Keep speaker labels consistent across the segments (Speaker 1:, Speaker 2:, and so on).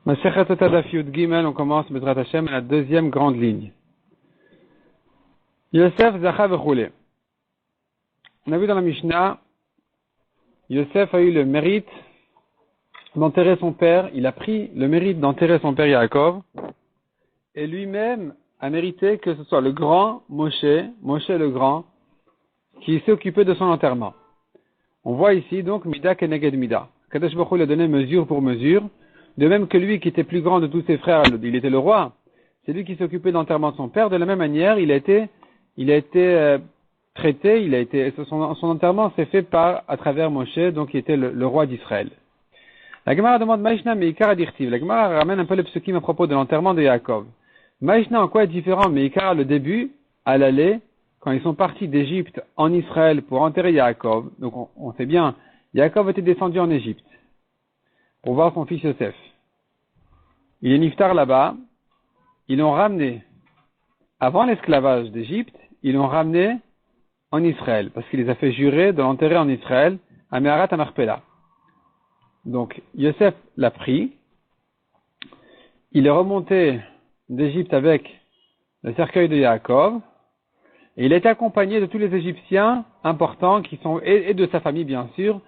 Speaker 1: Masechet Daf Yud Gimel, on commence Bezrat Hashem, la deuxième grande ligne. Yosef Zacha Vechule. On a vu dans la Mishnah, Yosef a eu le mérite d'enterrer son père, il a pris le mérite d'enterrer son père Yaakov, et lui-même a mérité que ce soit le grand Moshe le grand, qui s'est occupé de son enterrement. On voit ici donc Mida Keneged Mida. Kadosh Baruch Hu lui a donné mesure pour mesure, de même que lui qui était plus grand de tous ses frères, il était le roi, c'est lui qui s'est occupé de l'enterrement de son père, de la même manière, il a été traité, son enterrement s'est fait à travers Moshe, donc qui était le roi d'Israël. La Gemara demande Maïshna Meikar Adirtiv. La Gemara ramène un peu le psukim à propos de l'enterrement de Yaakov. Maïshna en quoi est différent Meikar le début, à l'aller, quand ils sont partis d'Égypte en Israël pour enterrer Yaakov. Donc on sait bien, Yaakov était descendu en Égypte pour voir son fils Yosef. Il est niftar là-bas, ils l'ont ramené avant l'esclavage d'Égypte, ils l'ont ramené en Israël, parce qu'il les a fait jurer de l'enterrer en Israël, à Meharat Amarpela. Donc, Yosef l'a pris, il est remonté d'Égypte avec le cercueil de Yaakov, et il a été accompagné de tous les Égyptiens importants, et de sa famille bien sûr,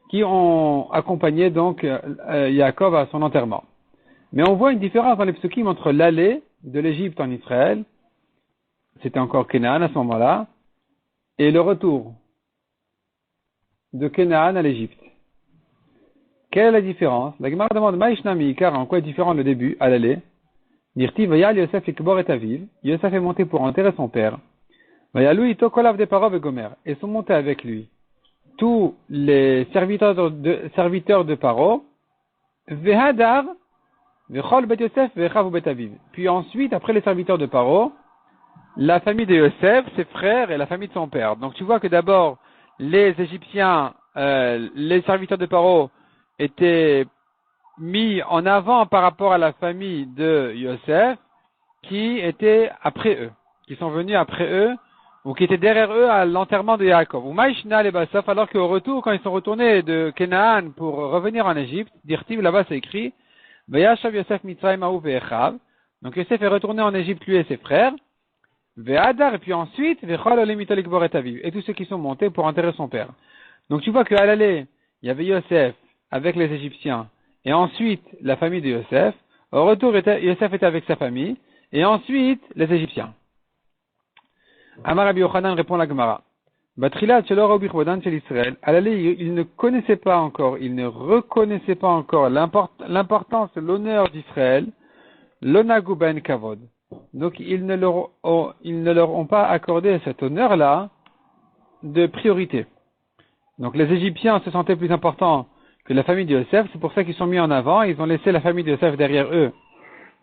Speaker 1: qui ont accompagné donc Yaakov à son enterrement. Mais on voit une différence dans les psukim entre l'aller de l'Égypte en Israël, c'était encore Canaan à ce moment-là, et le retour de Canaan à l'Égypte. Quelle est la différence? La Gemara demande Maïshna Miikar, en quoi est différent le début à l'aller? Dirti Vayal Yosef Ikbor et Aviv, Yosef est monté pour enterrer son père. Vayalou Ito Kolav de Parov et Gomer, et sont montés avec lui tous les serviteurs de Paro, Vehadar, Vechol Bet Yosef, Vechav Bet Aviv. Puis ensuite, après les serviteurs de Paro, la famille de Yosef, ses frères et la famille de son père. Donc tu vois que d'abord, les Égyptiens, les serviteurs de Paro étaient mis en avant par rapport à la famille de Yosef, qui étaient après eux, qui sont venus après eux, ou qui étaient derrière eux à l'enterrement de Yaakov. Ou Maïshna les Basaf, alors qu'au retour, quand ils sont retournés de Canaan pour revenir en Égypte, Dirtiv, là-bas c'est écrit, Vayashav Yosef Mitzrayim Ahu Ve'echav. Donc Yosef est retourné en Égypte, lui et ses frères. Ve'adar, et puis ensuite, Ve'chol Olim Itolik Boret Aviv. Et tous ceux qui sont montés pour enterrer son père. Donc tu vois qu'à l'aller, il y avait Yosef avec les Égyptiens, et ensuite la famille de Yosef. Au retour, Yosef était avec sa famille, et ensuite les Égyptiens. Amar Rabbi Yochanan répond la Gemara. Batrilat Shelor Obich Vodan Shel Israël. À l'aller, il ne reconnaissait pas encore l'importance, l'honneur d'Israël, l'onagu ben kavod. Donc ils ne leur ont pas accordé cet honneur-là de priorité. Donc les Égyptiens se sentaient plus importants que la famille de Yosef, c'est pour ça qu'ils sont mis en avant, ils ont laissé la famille de Yosef derrière eux.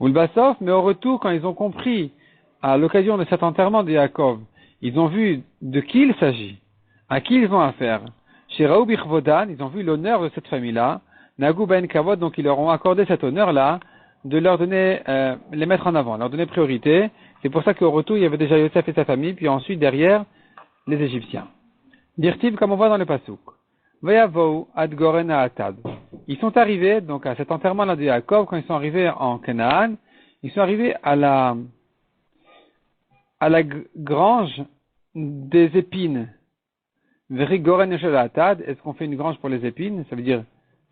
Speaker 1: Ou le Bassof, mais au retour, quand ils ont compris, à l'occasion de cet enterrement de Yaakov, ils ont vu de qui il s'agit, à qui ils ont affaire. Chez Raoub Bichvodan, ils ont vu l'honneur de cette famille-là, Nagu Ben Kavod, donc ils leur ont accordé cet honneur-là, de leur donner, les mettre en avant, leur donner priorité. C'est pour ça qu'au retour, il y avait déjà Yosef et sa famille, puis ensuite derrière, les Égyptiens. Dirtiv, comme on voit dans le Pasuk. Vayavou ad Goren Atad. Ils sont arrivés, donc à cet enterrement-là de Yaakov, quand ils sont arrivés en Canaan, ils sont arrivés à la grange des épines. Veri Goren Atad. Est-ce qu'on fait une grange pour les épines? Ça veut dire,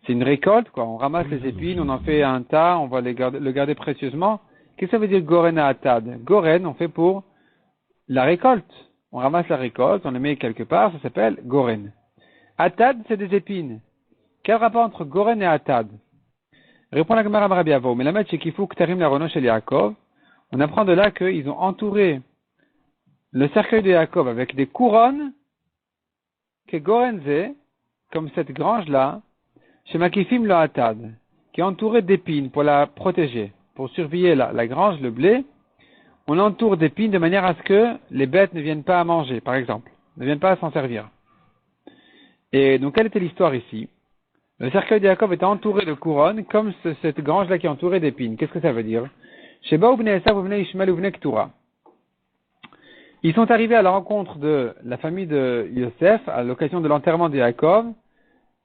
Speaker 1: c'est une récolte, quoi. On ramasse les épines, on en fait un tas, on va le garder précieusement. Qu'est-ce que ça veut dire Goren Atad? Goren, on fait pour la récolte. On ramasse la récolte, on les met quelque part, ça s'appelle Goren. Atad, c'est des épines. Quel rapport entre Goren et Atad? Répond la Gemara Rabbi Avo. Mais la mettre chez Kifou Ktarim la Rono chez Yaakov. On apprend de là qu'ils ont entouré le cercueil de Yaakov avec des couronnes que Gorenze, comme cette grange-là, chez Makifim le Atad, qui est entourée d'épines pour la protéger, pour surveiller la grange, le blé. On l'entoure d'épines de manière à ce que les bêtes ne viennent pas à manger, par exemple, ne viennent pas à s'en servir. Et donc, quelle était l'histoire ici? Le cercueil de Yaakov était entouré de couronnes, comme cette grange-là qui est entourée d'épines. Qu'est-ce que ça veut dire? Sheba Ubne Esav Ubne Ishmael Ubne Ketura. Ils sont arrivés à la rencontre de la famille de Yosef, à l'occasion de l'enterrement de Yaakov,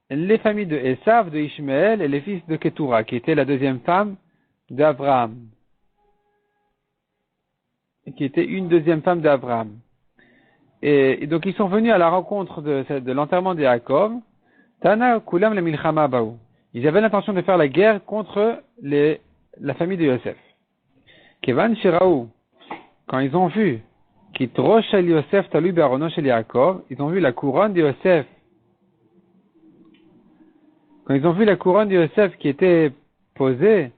Speaker 1: les familles de Esav, de Ishmael et les fils de Ketura, qui était la deuxième femme d'Abraham, qui était une deuxième femme d'Abraham. Et donc ils sont venus à la rencontre de l'enterrement de Yaakov. Tana kulam le milchama baou. Ils avaient l'intention de faire la guerre contre la famille de Yosef. Kevan shiraou, quand ils ont vu Kitro shel Yosef talu be'arono shel Yaakov, ils ont vu la couronne de Yosef. Quand ils ont vu la couronne de Yosef qui était posée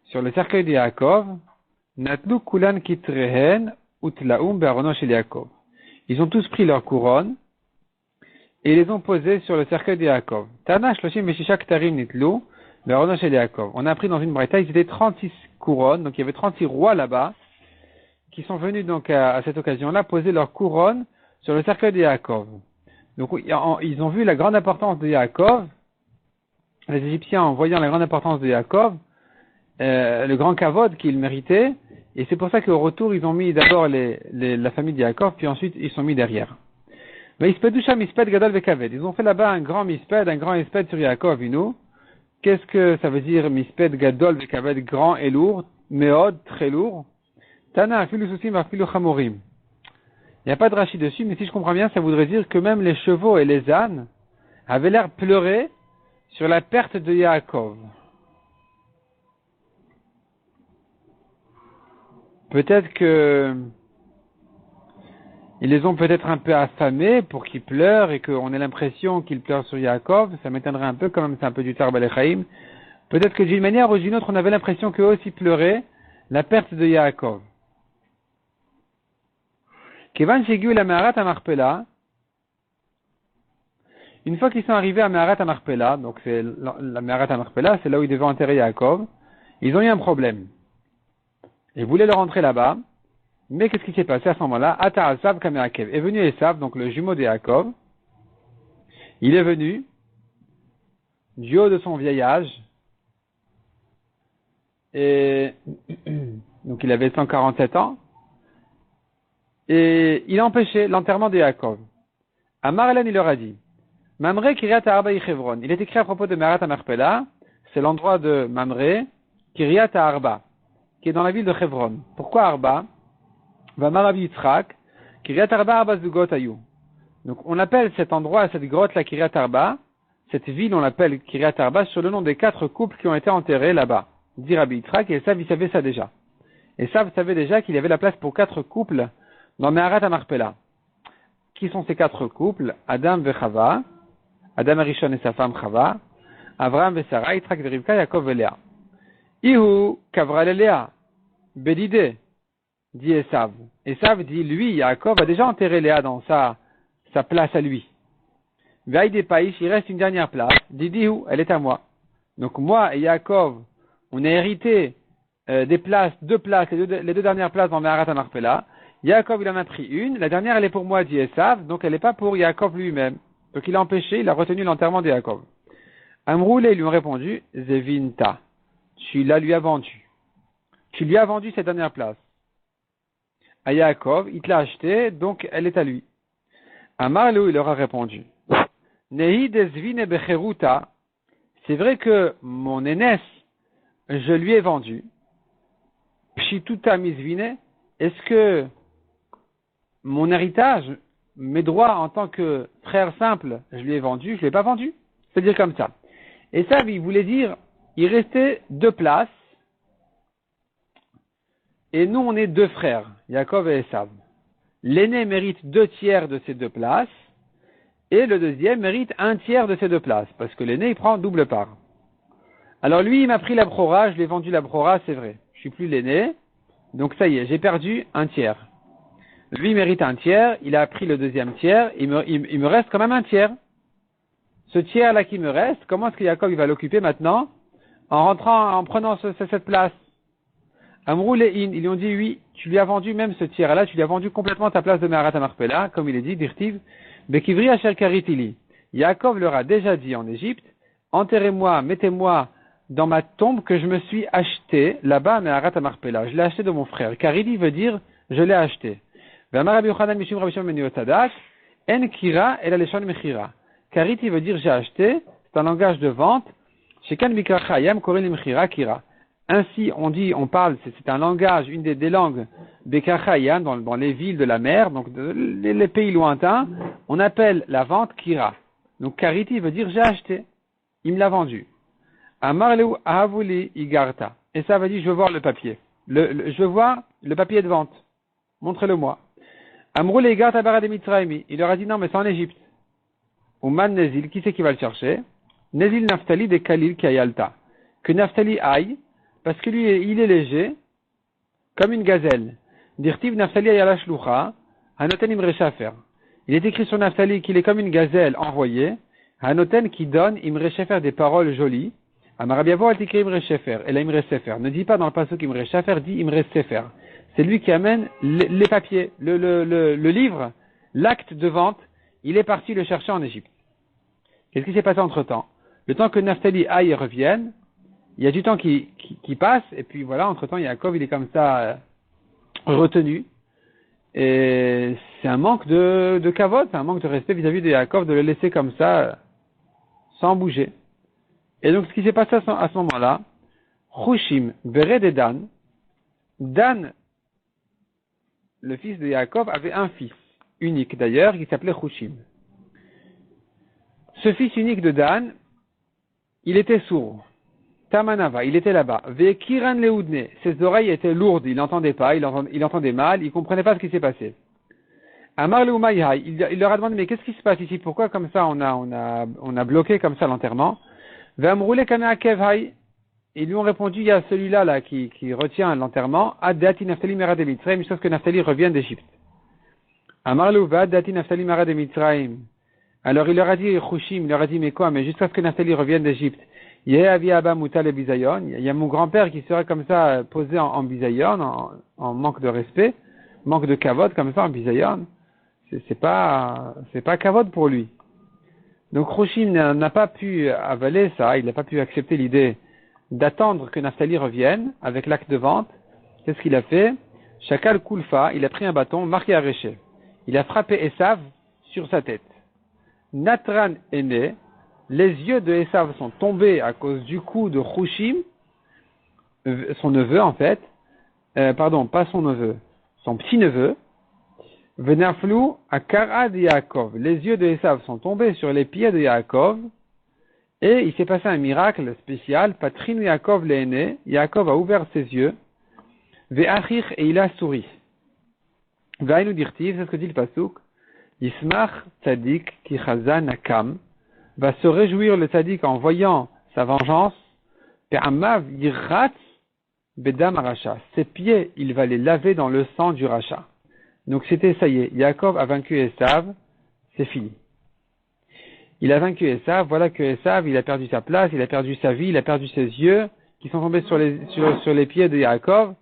Speaker 1: sur le cercueil de Yaakov, natlu kulan kitrehen utlaum be'arono shel Yaakov. Ils ont tous pris leur couronne et les ont posées sur le cercueil de Yaakov. Tana shloshim meshisha ktarim nitlu be'arono shel Yaakov. On a appris dans une braïta, ils étaient 36 couronnes, donc il y avait 36 rois là-bas, qui sont venus donc à cette occasion-là poser leur couronne sur le cercueil de Yaakov. Donc ils ont vu la grande importance de Yaakov, les Égyptiens en voyant la grande importance de Yaakov, le grand kavod qu'il méritait, et c'est pour ça qu'au retour ils ont mis d'abord la famille de Yaakov, puis ensuite ils sont mis derrière. Mais ils ont fait là-bas un grand misped sur Yaakov, Qu'est-ce que ça veut dire misped gadol vekaved, grand et lourd, meod, très lourd? Tana afilu susim afilu chamorim. Il n'y a pas de rachis dessus, mais si je comprends bien, ça voudrait dire que même les chevaux et les ânes avaient l'air pleurer sur la perte de Yaakov. Peut-être que ils les ont peut-être un peu affamés pour qu'ils pleurent et qu'on ait l'impression qu'ils pleurent sur Yaakov. Ça m'étonnerait un peu, quand même, c'est un peu du Tarb al-Echaim. Peut-être que d'une manière ou d'une autre, on avait l'impression qu'eux aussi pleuraient la perte de Yaakov. Kevan Shegiu la Meharat Amarpela. Une fois qu'ils sont arrivés à Meharat Amarpela, donc c'est la Meharat Amarpela, c'est là où ils devaient enterrer Yaakov, ils ont eu un problème. Ils voulaient leur rentrer là-bas, mais qu'est-ce qui s'est passé à ce moment-là? Ata Asav Kamerakev. Est venu Esav, donc le jumeau de Yaakov. Il est venu, du haut de son vieil âge, et donc il avait 147 ans, et il a empêché l'enterrement de Yaakov. Amar Elen, il leur a dit, Mamre Kiryat Arba Yechevron. Il est écrit à propos de Meharat Amarpela, c'est l'endroit de Mamre, Kiryat Arba, qui est dans la ville de Chevron. Pourquoi Arba? Vamar Rabbi Yitzchak, Kiryat Arba Arba Zugot Ayu. Donc on appelle cet endroit, cette grotte, la Kiryat Arba, cette ville on l'appelle Kiryat Arba sur le nom des 4 couples qui ont été enterrés là-bas. Dit Rabbi Yitzchak, et Esav il savait ça déjà. Esav savait déjà qu'il y avait la place pour 4 couples dans Meharat Amarpela. Qui sont ces 4 couples? Adam et Chava, Adam Arishon et sa femme Chava, Avraham et Sarah, Yitzchak et Rivka, Yaakov et Léa. Ihu Kavral et Léa, Bedide, dit Esav. Esav dit, lui, Yaakov a déjà enterré Léa dans sa place à lui. Veille des païs, il reste une dernière place. Didihu, elle est à moi. Donc moi et Yaakov, on a hérité des places, 2 places, les 2 dernières places dans Meharat Amarpela. Yaakov, il en a pris une. La dernière, elle est pour moi, dit Esav. Donc elle n'est pas pour Yaakov lui-même. Donc il a empêché, il a retenu l'enterrement de Yaakov. Amroulé, ils lui ont répondu, Zevinta. Tu la lui as vendu. Tu lui as vendu cette dernière place. À Yaakov, il te l'a acheté, donc elle est à lui. Amarlou, il leur a répondu, Nehi desvine becheruta. C'est vrai que mon aînesse, je lui ai vendu. Pshituta misvine. Est-ce que mon héritage, mes droits en tant que frère simple, je lui ai vendu, je ne l'ai pas vendu? C'est-à-dire comme ça. Et ça, il voulait dire, il restait 2 places, et nous on est 2 frères, Yaakov et Esav. L'aîné mérite 2/3 de ces 2 places, et le deuxième mérite 1/3 de ces 2 places, parce que l'aîné il prend double part. Alors lui il m'a pris la brora, je l'ai vendu la brora, c'est vrai. Je suis plus l'aîné, donc ça y est, j'ai perdu 1/3. Lui il mérite 1/3, il a pris le deuxième tiers, il me reste quand même 1/3. Ce tiers là qui me reste, comment est-ce que Yaakov il va l'occuper maintenant? En prenant cette place. Amrou Le'in, ils lui ont dit oui, tu lui as vendu même ce tiers-là, tu lui as vendu complètement ta place de Meharat Amarpela, comme il est dit, Dirtiv, Bekivri Asher Karitili. Yaakov leur a déjà dit en Égypte, enterrez-moi, mettez-moi dans ma tombe que je me suis acheté là-bas à Meharat Amarpela. Je l'ai acheté de mon frère. Karili veut dire, je l'ai acheté. V'amar Rabbi Yochanan Mishum Rabbi Shimon ben Yosadak, En Kira el Aleshon Mechira. Kariti veut dire j'ai acheté, c'est un langage de vente. Shekan Mikra Chayam Korin Mechira Kira. Ainsi, on parle, c'est un langage, une des langues Bekachayan, dans les villes de la mer, donc les pays lointains, on appelle la vente Kira. Donc Kariti veut dire j'ai acheté, il me l'a vendu. Amarleu Ahavuli Igarta. Et ça veut dire je veux voir le papier. Je veux voir le papier de vente. Montrez-le-moi. Amroule Igarta Barade Mitzraimi. Il leur a dit non, mais c'est en Égypte. Ouman Nezil, qui c'est qui va le chercher? Nezil Naftali de Kalil Kayalta. Que Naftali aille, parce que lui, il est léger, comme une gazelle. Dirtiv Naftali ayala shlucha, hanoten imre shafer. Il est écrit sur Naftali qu'il est comme une gazelle envoyée, hanoten qui donne imre shafer des paroles jolies. Amarabiavo a écrit imre shafer, et là imre sefer. Ne dis pas dans le passage imre shafer, dis imre sefer. C'est lui qui amène les papiers, le livre, l'acte de vente. Il est parti le chercher en Égypte. Qu'est-ce qui s'est passé entre temps? Le temps que Naftali aille et revienne, il y a du temps qui passe, et puis voilà, entre temps, Yaakov, il est comme ça, retenu. Et c'est un manque de kavod, c'est un manque de respect vis-à-vis de Yaakov de le laisser comme ça, sans bouger. Et donc, ce qui s'est passé à ce moment-là, Chushim, Bered et Dan, le fils de Yaakov, avait un fils, unique d'ailleurs, qui s'appelait Chushim. Ce fils unique de Dan, il était sourd. Tamanava, il était là-bas. Vekiran leudne, ses oreilles étaient lourdes, il n'entendait pas, il entendait mal, il comprenait pas ce qui s'est passé. Amar leumayhai, il leur a demandé, mais qu'est-ce qui se passe ici? Pourquoi comme ça on a bloqué comme ça l'enterrement? Ve'amroule kana kevhai, ils lui ont répondu, il y a celui-là là qui retient l'enterrement, Ad-dati Naftali mera de Mitzrayim, jusqu'à ce que Naftali revienne d'Égypte. Amar leu Ad-dati Naftali mera de Mitzrayim. Alors il leur a dit, Chushim, il leur a dit, mais quoi? Mais jusqu'à ce que Naftali revienne d'Égypte. Il y a mon grand-père qui serait comme ça posé en bisayon, en manque de respect, manque de kavod comme ça en bisayon. C'est pas kavod pour lui. Donc Chushim n'a pas pu avaler ça, il n'a pas pu accepter l'idée d'attendre que Naftali revienne avec l'acte de vente. Qu'est-ce qu'il a fait? Shakal Kulfa, il a pris un bâton marqué à Réché. Il a frappé Esav sur sa tête. Natran est né. Les yeux de Esav sont tombés à cause du coup de Chushim, son neveu en fait, pas son neveu, son petit-neveu, Venaflou à Kara de Yaakov. Les yeux de Esav sont tombés sur les pieds de Yaakov, et il s'est passé un miracle spécial, Patrin Yaakov l'aîné, Yaakov a ouvert ses yeux, Ve'achir et il a souri. Ve'ainu dirtiv, c'est ce que dit le Pasuk, Yismach tzadik ki chazan akam, va se réjouir le tzaddik en voyant sa vengeance, Pe'amav yiratz bedam aracha. Ses pieds, il va les laver dans le sang du rachat. Donc c'était, ça y est, Yaakov a vaincu Esav, c'est fini. Il a vaincu Esav, voilà que Esav, il a perdu sa place, il a perdu sa vie, il a perdu ses yeux, qui sont tombés sur les pieds de Yaakov.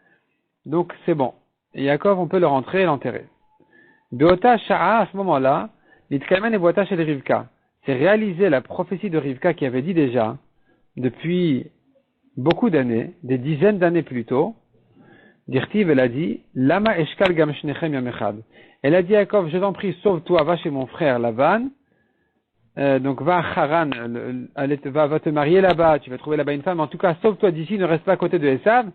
Speaker 1: Donc c'est bon. Et Yaakov, on peut le rentrer et l'enterrer. Beota sha'a, à ce moment-là, l'itkamen et boata chez Rivka. C'est réaliser la prophétie de Rivka qui avait dit déjà, depuis beaucoup d'années, des dizaines d'années plus tôt, Dirtiv, elle a dit, Lama eshkal gam shnechem yom echad. Elle a dit à Yaakov, je t'en prie, sauve-toi, va chez mon frère Lavan, donc va à Haran, va te marier là-bas, tu vas trouver là-bas une femme, en tout cas, sauve-toi d'ici, ne reste pas à côté de Esav,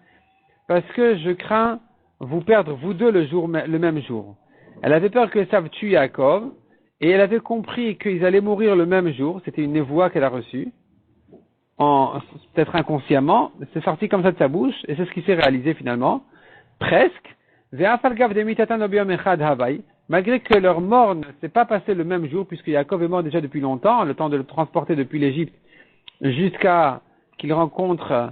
Speaker 1: parce que je crains vous perdre, vous deux, le même jour. Elle avait peur que Esav tue Yaakov, et elle avait compris qu'ils allaient mourir le même jour, c'était une névoie qu'elle a reçue, peut-être inconsciemment, c'est sorti comme ça de sa bouche, et c'est ce qui s'est réalisé finalement, presque, malgré que leur mort ne s'est pas passée le même jour, puisque Yaakov est mort déjà depuis longtemps, le temps de le transporter depuis l'Égypte, jusqu'à qu'il rencontre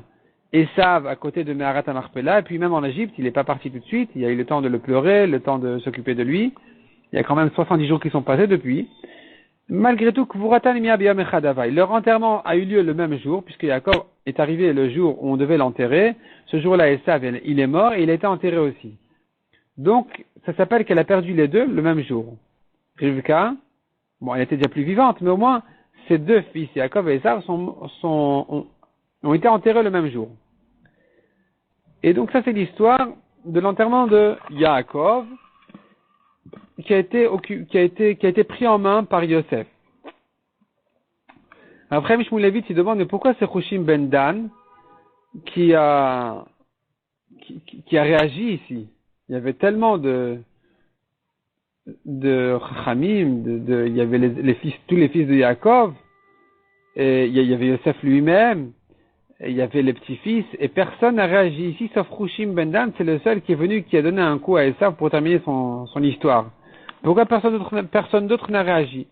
Speaker 1: Esav à côté de Meharat HaMachpelah, et puis même en Égypte, il n'est pas parti tout de suite, il y a eu le temps de le pleurer, le temps de s'occuper de lui, il y a quand même 70 jours qui sont passés depuis. Malgré tout, leur enterrement a eu lieu le même jour, puisque Yaakov est arrivé le jour où on devait l'enterrer. Ce jour-là, Esav, il est mort et il a été enterré aussi. Donc, ça s'appelle qu'elle a perdu les deux le même jour. Rivka, bon, elle était déjà plus vivante, mais au moins, ses deux fils, Yaakov et Esav, ont été enterrés le même jour. Et donc, ça, c'est l'histoire de l'enterrement de Yaakov, qui a été pris en main par Yosef. Après, Mishmoulevitz, il demande, mais pourquoi c'est Chushim ben Dan? qui a réagi ici. Il y avait tellement de Chachamim, il y avait les fils, tous les fils de Yaakov, et il y avait Yosef lui-même, et il y avait les petits-fils, et personne n'a réagi ici, sauf Rushim Ben Dan, c'est le seul qui est venu, qui a donné un coup à Esav pour terminer son histoire. Pourquoi personne d'autre n'a réagi?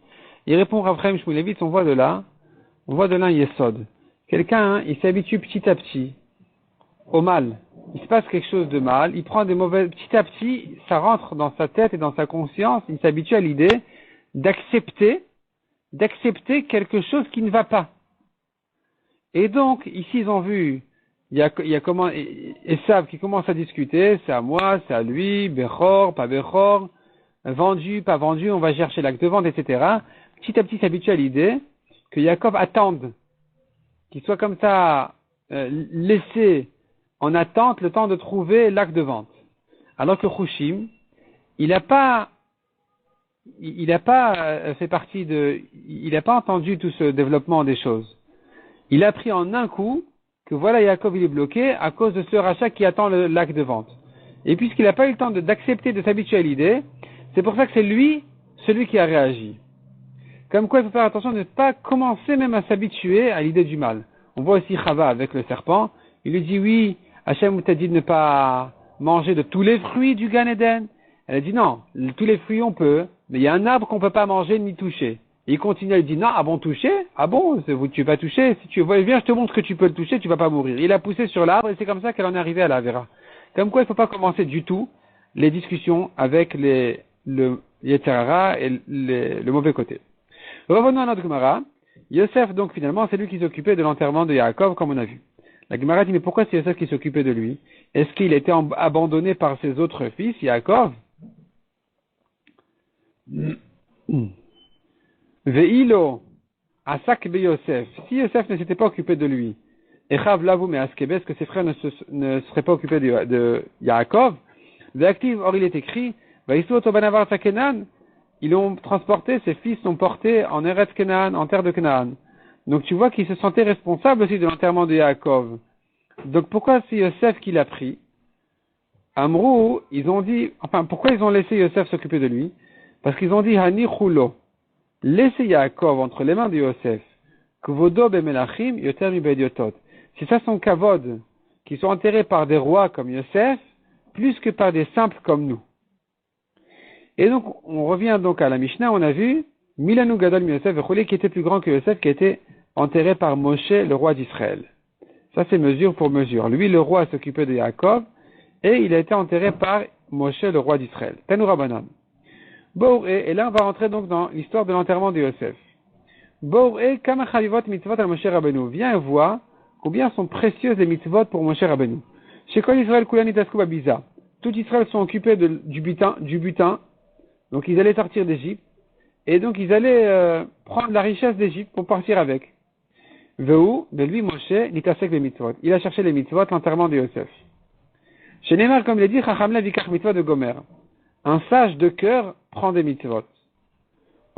Speaker 1: Il répond Rav Chaim Shmulevitz, on voit de là un Yesod. Quelqu'un, il s'habitue petit à petit au mal. Il se passe quelque chose de mal, il prend des mauvaises, petit à petit, ça rentre dans sa tête et dans sa conscience, il s'habitue à l'idée d'accepter quelque chose qui ne va pas. Et donc, ici, ils ont vu, il y a comment, Esav qui commence à discuter, c'est à moi, c'est à lui, Bechor, pas Bechor, vendu, pas vendu, on va chercher l'acte de vente, etc. Petit à petit, s'habitue à l'idée que Yaakov attende, qu'il soit comme ça, laissé en attente le temps de trouver l'acte de vente. Alors que Hushim, il n'a pas fait partie il n'a pas entendu tout ce développement des choses. Il a pris en un coup que voilà, Yaakov il est bloqué à cause de ce rachat qui attend l'acte de vente. Et puisqu'il n'a pas eu le temps d'accepter de s'habituer à l'idée, c'est pour ça que c'est lui, celui qui a réagi. Comme quoi il faut faire attention de ne pas commencer même à s'habituer à l'idée du mal. On voit aussi Chava avec le serpent, il lui dit oui, Hachem t'a dit de ne pas manger de tous les fruits du Gan Eden. Elle a dit non, tous les fruits on peut, mais il y a un arbre qu'on ne peut pas manger ni toucher. Et il continue, elle dit non, ah bon toucher? Ah bon, tu veux pas toucher? Si tu veux, viens, je te montre que tu peux le toucher, tu vas pas mourir. Il a poussé sur l'arbre et c'est comme ça qu'elle en est arrivée à la Vera. Comme quoi il ne faut pas commencer du tout les discussions avec le Yetzirah et le mauvais côté. Revenons à notre Gemara. Yosef, donc finalement, c'est lui qui s'occupait de l'enterrement de Yaakov, comme on a vu. La Gemara dit, mais pourquoi c'est Yosef qui s'occupait de lui? Est-ce qu'il était abandonné par ses autres fils, Yaakov? Ve'ilo, asak be Yosef. Si Yosef ne s'était pas occupé de lui, Echav lavou me askebes, que ses frères ne seraient pas occupés de Yaakov, ve'activ, or il est écrit, Vaïsou otobanavar takenan, ils l'ont transporté, ses fils l'ont porté en Eretz Kenaan, en terre de Canaan. Donc tu vois qu'ils se sentaient responsables aussi de l'enterrement de Yaakov. Donc pourquoi c'est Yosef qui l'a pris? Amrou, ils ont dit, pourquoi ils ont laissé Yosef s'occuper de lui? Parce qu'ils ont dit, Hani chulo, laissez Yaakov entre les mains de Yosef, kvodo bemelachim yoter mi bediotot. C'est ça son kavod, qui sont enterrés par des rois comme Yosef, plus que par des simples comme nous. Et donc, on revient donc à la Mishnah, on a vu, Milanu Gadol mi Yosef Vechulé, qui était plus grand que Yosef, qui a été enterré par Moshe, le roi d'Israël. Ça, c'est mesure pour mesure. Lui, le roi, s'occupait de Yaakov, et il a été enterré par Moshe, le roi d'Israël. Tanu Rabbanan. Et là, on va rentrer donc dans l'histoire de l'enterrement de Yosef. Kama Chalivot mitzvot al Moshe Rabbeinu. Viens et vois combien sont précieuses les mitzvot pour Moshe Rabbeinu. Chez Kol Israël Kulan Itasku Babiza. Tout Israël sont occupés du butin. Donc ils allaient sortir d'Égypte, et donc ils allaient prendre la richesse d'Égypte pour partir avec. Veu, de lui Moshe, nitasek les mitzvot. Il a cherché les mitzvot, l'enterrement de Yosef. Chez Neymar, comme il a dit, Chachamla vikach mitzvot de Gomer. Un sage de cœur prend des mitzvot.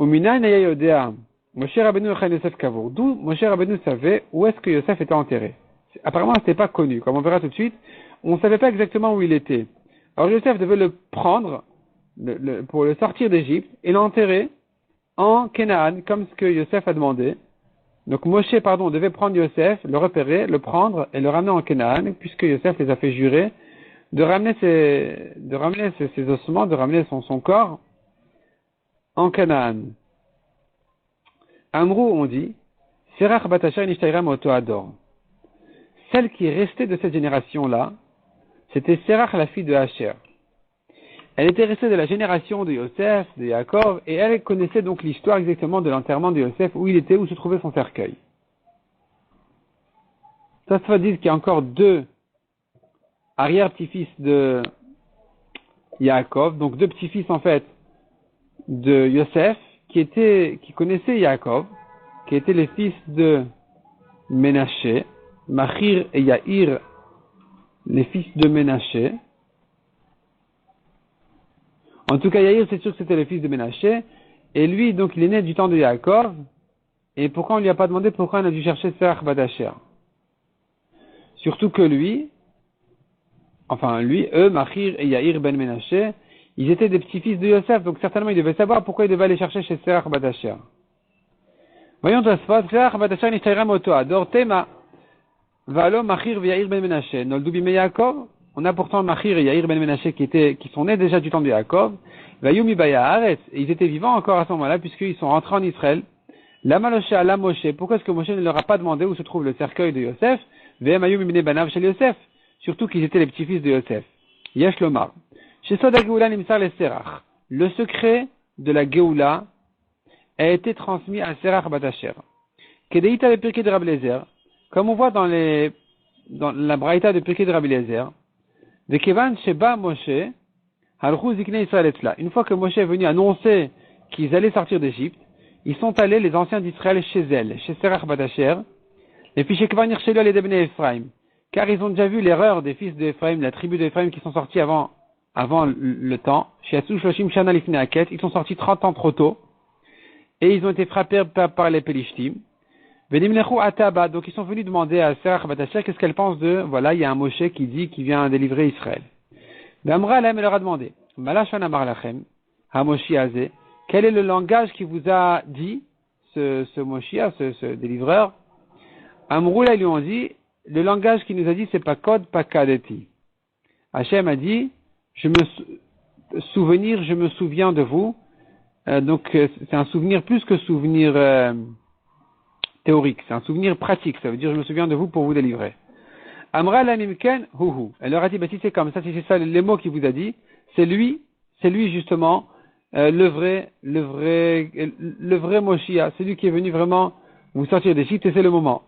Speaker 1: Umina naya yodea, Moshe Rabbeinu echan Yosef kavur. D'où Moshe Rabbeinu savait où est-ce que Yosef était enterré. Apparemment, ce n'était pas connu. Comme on verra tout de suite, on ne savait pas exactement où il était. Alors Yosef devait le prendre, pour le sortir d'Égypte et l'enterrer en Canaan, comme ce que Yosef a demandé. Donc Moshe, devait prendre Yosef, le repérer, le prendre et le ramener en Canaan, puisque Yosef les a fait jurer de ramener ses ossements, de ramener son corps en Canaan. Amrou, on dit, Serach Batasher Nishtayram Oto Ador. Celle qui est restée de cette génération-là, c'était Serach, la fille de Asher. Elle était restée de la génération de Yosef, de Yaakov, et elle connaissait donc l'histoire exactement de l'enterrement de Yosef, où il était, où se trouvait son cercueil. Ça se dit qu'il y a encore 2 arrière-petits-fils de Yaakov, donc 2 petits-fils en fait de Yosef, qui connaissaient Yaakov, qui étaient les fils de Ménaché, Machir et Yair, les fils de Ménaché. En tout cas, Yair, c'est sûr que c'était le fils de Ménaché. Et lui, donc, il est né du temps de Yaakov. Et pourquoi on ne lui a pas demandé pourquoi on a dû chercher Serach Badasher? Surtout que lui, eux, Machir et Yair ben Menaché, ils étaient des petits-fils de Yosef, donc certainement ils devaient savoir pourquoi ils devaient aller chercher chez Serach bat Asher. Voyons Tosfot, Serach bat Asher nishtayra moto ador tema, valo Machir et Yair ben Menaché, noldu bime Yaakov. On a pourtant Machir et Yair ben Menaché qui sont nés déjà du temps de Yaakov, vayumi baya haaretz, et ils étaient vivants encore à ce moment-là puisqu'ils sont rentrés en Israël. La Maloshe à la Moshe, pourquoi est-ce que Moshe ne leur a pas demandé où se trouve le cercueil de Yosef, ve'em ayum ibne banav shel Yosef, surtout qu'ils étaient les petits-fils de Yosef. Yesh lomar. Chez Soda Geoula Nimsar les Serach. Le secret de la Geoula a été transmis à Serach bat Asher. Kedeita le Pirkei de Rabbi Eliezer, comme on voit dans la Braïta de Pirkei de Rabbi Eliezer, Vekevan Sheba Moshe, Halchou Ziknei Israël Etzla. Une fois que Moshe est venu annoncer qu'ils allaient sortir d'Égypte, ils sont allés, les anciens d'Israël, chez elle, chez Serach bat Asher, et puis chez Kvan Yirshelu les Debnei Ephraim, car ils ont déjà vu l'erreur des fils d'Ephraim, la tribu d'Ephraim qui sont sortis avant le temps, chez Asou Shloshim Shana Lifnei Haket, ils sont sortis 30 ans trop tôt, et ils ont été frappés par les Pelishtim. Venimlechu Ataba, donc ils sont venus demander à Serach bat Asher qu'est-ce qu'elle pense voilà, il y a un Moshe qui dit qu'il vient délivrer Israël. Amra Alem, elle leur a demandé, Malashon Amar Lachem, HaMoshi Azeh, quel est le langage qui vous a dit, ce Moshia, ce délivreur? Amroula, ils lui ont dit, le langage qu'il nous a dit, c'est pas Kod, pas Kadeti. Hachem a dit, je me souviens de vous. Donc, c'est un souvenir plus que souvenir théorique, c'est un souvenir pratique. Ça veut dire, je me souviens de vous pour vous délivrer. Amra la mimken, huhu. Elle leur a dit, si c'est comme ça, si c'est ça, les mots qu'il vous a dit, c'est lui justement, le vrai Moshia, celui qui est venu vraiment vous sortir d'Égypte, et c'est le moment.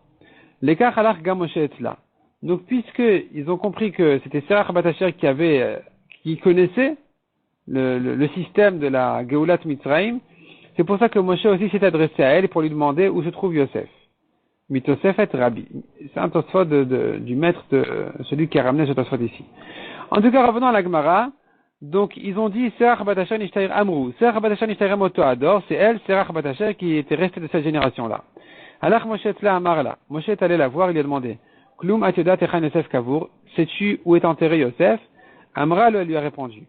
Speaker 1: L'écart halach gam Moshe etzla. Donc, puisque ils ont compris que c'était Serach bat Asher qui connaissait le système de la Geulat Mitzrayim, c'est pour ça que Moshe aussi s'est adressé à elle pour lui demander où se trouve Yosef. Mitosef et Rabbi. C'est un Tosfot du maître de celui qui a ramené ce Tosfot ici. En tout cas, revenons à la Gemara. Donc, ils ont dit, Serach bat Asher nishtayr amrou. Serach bat Asher nishtayr moto ador. C'est elle, Serach bat Asher, qui était restée de cette génération-là. Alach Moshe tla amarla. Moshe est allé la voir, il lui a demandé, Klum atyodat echan Yosef kavour. Sais-tu où est enterré Yosef? Amra lui a répondu,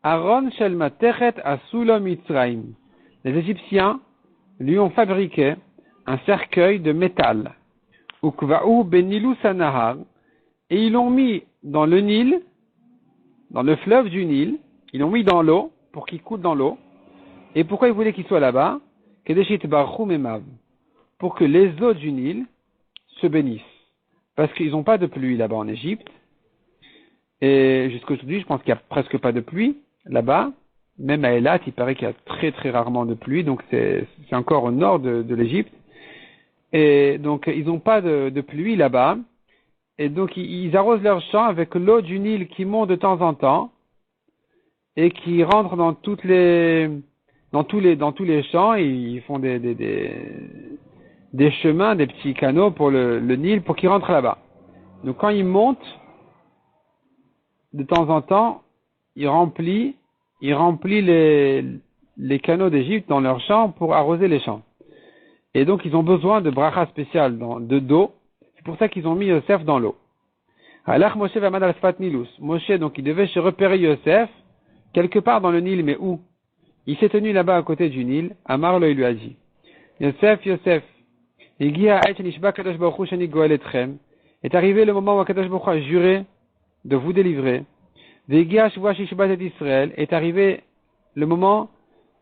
Speaker 1: Aaron shel matechet asulo Mitzrayim. Les Égyptiens lui ont fabriqué un cercueil de métal. Ukva'u benilus hanahar. Et ils l'ont mis dans le Nil, dans le fleuve du Nil, ils l'ont mis dans l'eau, pour qu'il coule dans l'eau. Et pourquoi ils voulaient qu'il soit là-bas? Kedeshit barchum emav. Pour que les eaux du Nil se bénissent. Parce qu'ils n'ont pas de pluie là-bas en Égypte. Et jusqu'aujourd'hui, je pense qu'il n'y a presque pas de pluie là-bas. Même à Eilat, il paraît qu'il y a très très rarement de pluie. Donc c'est encore au nord de l'Égypte. Et donc ils n'ont pas de pluie là-bas. Et donc, ils arrosent leurs champs avec l'eau du Nil qui monte de temps en temps et qui rentre dans tous les champs. Et ils font des chemins, des petits canaux pour le Nil pour qu'il rentre là-bas. Donc, quand il monte, de temps en temps, il remplit les canaux d'Égypte dans leurs champs pour arroser les champs. Et donc, ils ont besoin de bracha spécial d'eau. C'est pour ça qu'ils ont mis Yosef dans l'eau. Alors Moshe va al sfat Nilus. Moshe, donc, il devait se repérer Yosef quelque part dans le Nil, mais où? Il s'est tenu là-bas à côté du Nil. Amar il lui a dit, Yosef, est arrivé le moment où Kadosh Baruch Hu a juré de vous délivrer. Est arrivé le moment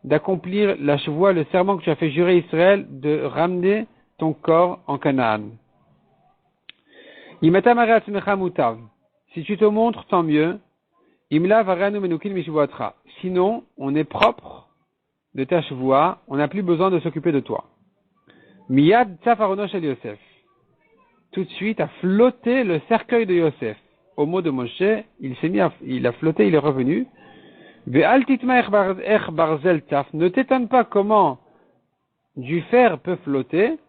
Speaker 1: d'accomplir la chevoie, le serment que tu as fait jurer Israël de ramener ton corps en Canaan. Si tu te montres, tant mieux. Sinon, on est propre de ta chevoie, on n'a plus besoin de s'occuper de toi. Miyad tzafarono shel Yosef. Tout de suite, a flotté le cercueil de Yosef. Au mot de Moshe, il a flotté, il est revenu. Ve'al titma ech barzel taf. Ne t'étonne pas comment du fer peut flotter.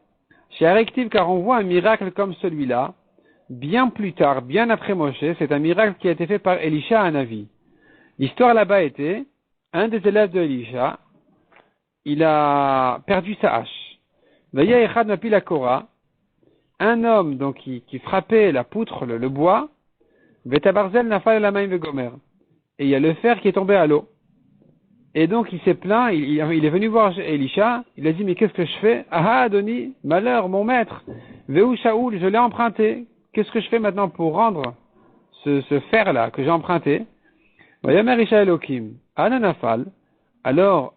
Speaker 1: Chez Arektiv, car on voit un miracle comme celui-là, bien plus tard, bien après Moshe, c'est un miracle qui a été fait par Elisha Hanavi. L'histoire là-bas était, un des élèves de Elisha, il a perdu sa hache. Vaya echad mapil hakora. un homme donc qui frappait la poutre, le bois, Vetabarzel nafal la main vegomer. Et il y a le fer qui est tombé à l'eau. Et donc il s'est plaint, il est venu voir Elisha, il a dit mais qu'est-ce que je fais? Ah Adoni, malheur, mon maître, Veu Shaoul, je l'ai emprunté. Qu'est-ce que je fais maintenant pour rendre ce fer-là que j'ai emprunté? Vayamer Isha Elohim, Ananafal. Alors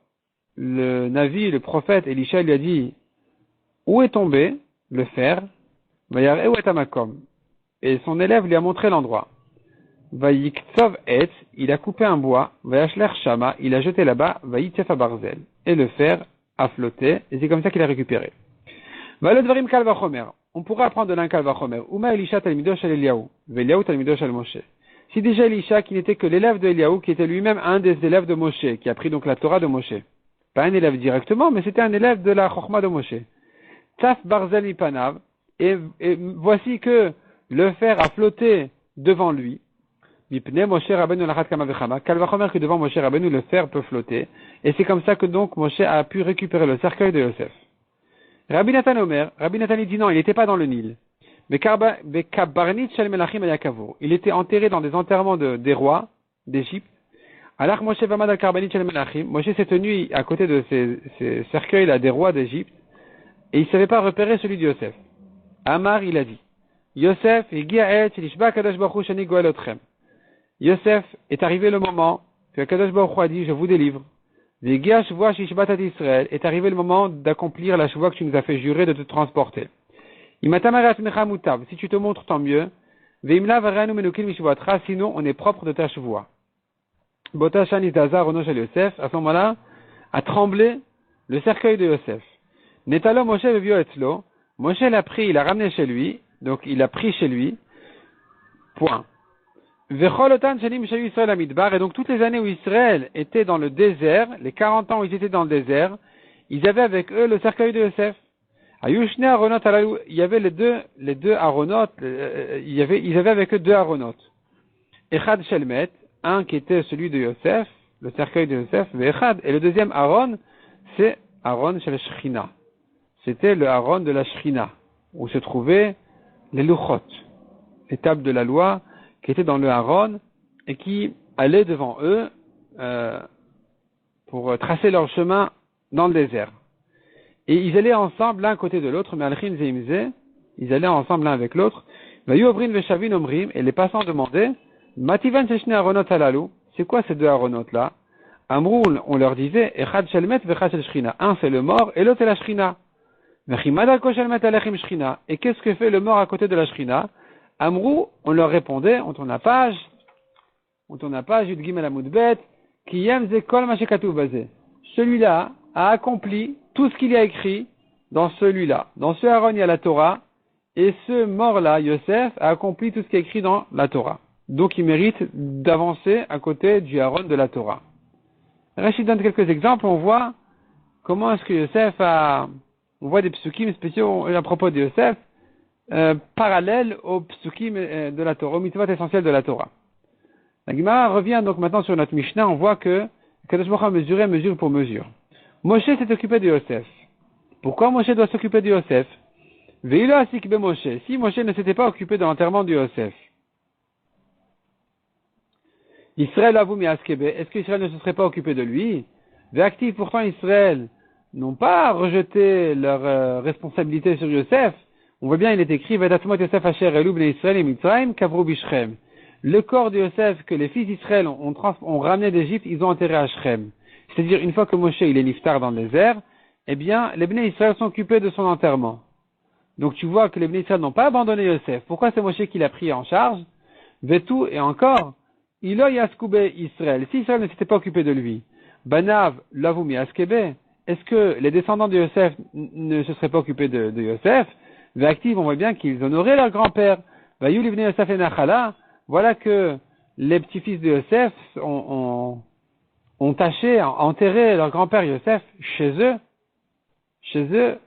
Speaker 1: le Navi, le prophète Elisha lui a dit où est tombé le fer? Vayar où est Amakom? Et son élève lui a montré l'endroit. Vayiktov et, il a coupé un bois, Vayashler Shama, il a jeté là-bas, Vayitef Barzel. Et le fer a flotté, et c'est comme ça qu'il a récupéré. Valodvarim Kalvachomer. On pourrait apprendre de l'un Kalvachomer. Uma Elisha Talmido Shel Eliyahu, Veliyahu Talmido Shel Moshe. Si déjà Elisha, qui n'était que l'élève de Eliyahu, qui était lui-même un des élèves de Moshe, qui a pris donc la Torah de Moshe. Pas un élève directement, mais c'était un élève de la Chochma de Moshe. Taf Barzel Mipanav, et voici que le fer a flotté devant lui. Mipne Moshe Rabbeinu lachat kama vechama. Kalvachomer que devant Moshe Rabbeinu le fer peut flotter. Et c'est comme ça que donc Moshe a pu récupérer le cercueil de Yosef. Rabbi Nathan Omer, Rabbi Nathan dit non, il n'était pas dans le Nil. Bekabarnit shel melachim ayakavur. Il était enterré dans des enterrements des rois d'Égypte. Alors Moshe vamad al karbanit shel melachim. Moshe s'est tenu à côté de ces cercueils-là des rois d'Égypte. Et il ne savait pas repérer celui de Yosef. Amar, il a dit, Yosef, Yosef, est arrivé le moment que Kadosh Baruch Hu a dit, je vous délivre. Est arrivé le moment d'accomplir la chevoie que tu nous as fait jurer de te transporter. Si tu te montres, tant mieux. Sinon, on est propre de ta chevoie. À ce moment-là, a tremblé le cercueil de Yosef. Netalo Moshe vevio etzlo. Moshe l'a pris, il l'a ramené chez lui. Donc, il l'a pris chez lui. Point. Vecholotan shenim shayu Israël amidbar. Et donc, toutes les années où Israël était dans le désert, les 40 ans où ils étaient dans le désert, ils avaient avec eux le cercueil de Yosef. Ayushne aronot alalou. Il y avait les deux aronot, ils avaient avec eux deux aronot. Echad shelmet, un qui était celui de Yosef, le cercueil de Yosef, Vechad. Et le deuxième Aaron, c'est Aaron shel Shrina. C'était le Aaron de la Shrina, où se trouvaient les Luchot, les tables de la loi, qui étaient dans le Aaron, et qui allaient devant eux, pour tracer leur chemin dans le désert. Et ils allaient ensemble l'un côté de l'autre, mais Alchin Zeimze, ils allaient ensemble l'un avec l'autre, Vayovrin Veshavin Omrim, et les passants demandaient, Mativan Seshne Aaronot Alalou, c'est quoi ces deux Aaronot là? Amrou, on leur disait, Echad Shelmet Vechad Shel Shrina, un c'est le mort, et l'autre c'est la Shrina. Et qu'est-ce que fait le mort à côté de la Shrina? Amrou, on leur répondait, on tourne la page, Yud Gimel Amud Bet, qui yem ze kol ma shekatuv bazeh. Celui-là a accompli tout ce qu'il y a écrit dans celui-là. Dans ce Aaron, il y a la Torah, et ce mort-là, Yosef, a accompli tout ce qui est écrit dans la Torah. Donc il mérite d'avancer à côté du Aaron de la Torah. Rachid donne quelques exemples, on voit comment est-ce que Yosef on voit des psukim spéciaux à propos de Yosef, parallèles aux psukim de la Torah, aux mitzvot essentiels de la Torah. La Gemara revient donc maintenant sur notre Mishnah, on voit que Kadosh Baruch Hu a mesuré mesure pour mesure. Moshe s'est occupé de Yosef. Pourquoi Moshe doit s'occuper de Yosef? Veilo asik be Moshe. Si Moshe ne s'était pas occupé de l'enterrement de Yosef, Israël avoue mi askebe. Est-ce qu'Israël ne se serait pas occupé de lui? Véactif, pourtant Israël n'ont pas rejeté leur responsabilité sur Yosef. On voit bien, il est écrit, Vedatumot Yosef Asher Elu bnei Israël et Mitzrayim kavru b'Shrem. Le corps de Yosef que les fils d'Israël ont ramené d'Égypte, ils ont enterré à Shrem. C'est-à-dire, une fois que Moshe il est niftar dans le désert, eh bien, les bnei Israël sont occupés de son enterrement. Donc tu vois que les bnei Israël n'ont pas abandonné Yosef. Pourquoi c'est Moshe qui l'a pris en charge? Vetou, et encore, Ilo yaskoube Israël. Si Israël ne s'était pas occupé de lui, Banav lavumi askebe. Est-ce que les descendants de Yosef ne se seraient pas occupés de Yosef? Véactive, on voit bien qu'ils honoraient leur grand-père. Vayou livne Yosef et Nachala. Voilà que les petits-fils de Yosef ont enterré leur grand-père Yosef chez eux. Chez eux,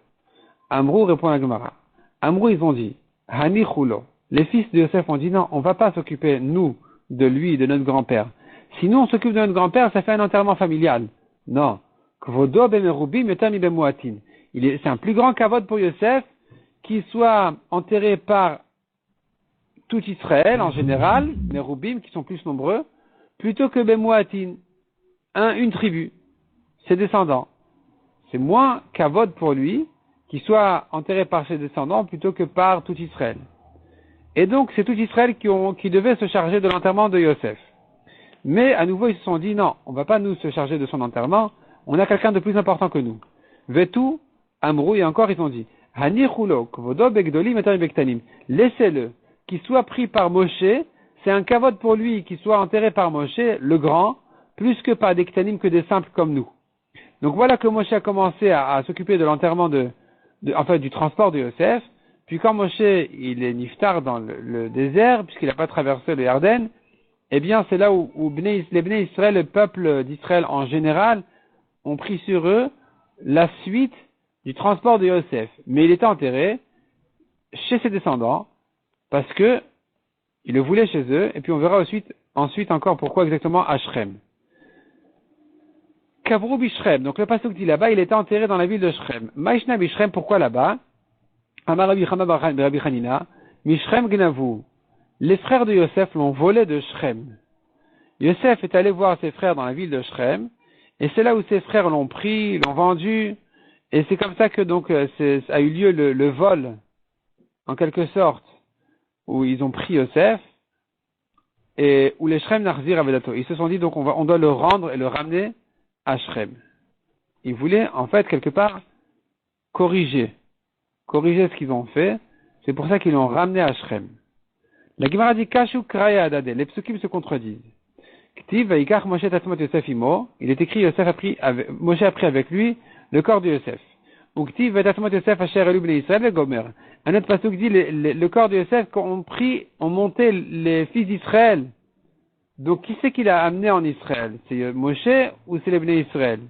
Speaker 1: Amrou répond à Gemara. Amrou, ils ont dit, Hani chulo. Les fils de Yosef ont dit non, on va pas s'occuper, nous, de lui, de notre grand-père. Sinon, on s'occupe de notre grand-père, ça fait un enterrement familial. Non. C'est un plus grand kavod pour Yosef qui soit enterré par tout Israël en général, les Roubim qui sont plus nombreux, plutôt que Bemouatin, une tribu, ses descendants. C'est moins kavod pour lui qu'il soit enterré par ses descendants plutôt que par tout Israël. Et donc c'est tout Israël qui devait se charger de l'enterrement de Yosef. Mais à nouveau ils se sont dit non, on ne va pas nous se charger de son enterrement, on a quelqu'un de plus important que nous. Vetu, Amrou et encore ils ont dit Hanichulo, Kvodo Begdolim et Bektanim. Laissez-le, qu'il soit pris par Moshe, c'est un kavod pour lui qu'il soit enterré par Moshe, le grand, plus que par des Ktanim que des simples comme nous. Donc voilà que Moshe a commencé à s'occuper de l'enterrement du transport de Yosef. Puis quand Moshe, il est niftar dans le désert, puisqu'il n'a pas traversé le Yarden, eh bien c'est là où les Bnei Israël, le peuple d'Israël en général, ont pris sur eux la suite du transport de Yosef. Mais il était enterré chez ses descendants, parce que il le voulait chez eux, et puis on verra ensuite encore pourquoi exactement à Shrem. Kavrou Bishrem, donc le pasuk dit là-bas, il était enterré dans la ville de Shrem. Maïshna Bishrem, pourquoi là-bas? Amar Rabbi Chanina, Mishrem Gnavu. Les frères de Yosef l'ont volé de Shrem. Yosef est allé voir ses frères dans la ville de Shrem, et c'est là où ses frères l'ont pris, l'ont vendu, et c'est comme ça que donc a eu lieu le vol, en quelque sorte, où ils ont pris Yosef, et où les Shrem Narzir Avedato. Ils se sont dit donc on doit le rendre et le ramener à Shrem. Ils voulaient en fait quelque part corriger ce qu'ils ont fait, c'est pour ça qu'ils l'ont ramené à Shrem. La Gemara dit Kashu Kraya Adade, les psukim se contredisent. Ktiv Vaikach Moshe Tatzmot Yosef Imo, il est écrit Moshe a pris avec lui le corps de Yosef. Ou Ktiv Tatzmot Yosef Asher Elu Bnei Israël le Gomer. Un autre pasuk dit le corps de Yosef ont monté les fils d'Israël. Donc qui c'est qu'il a amené en Israël? C'est Moshe ou c'est les Bnei Israël?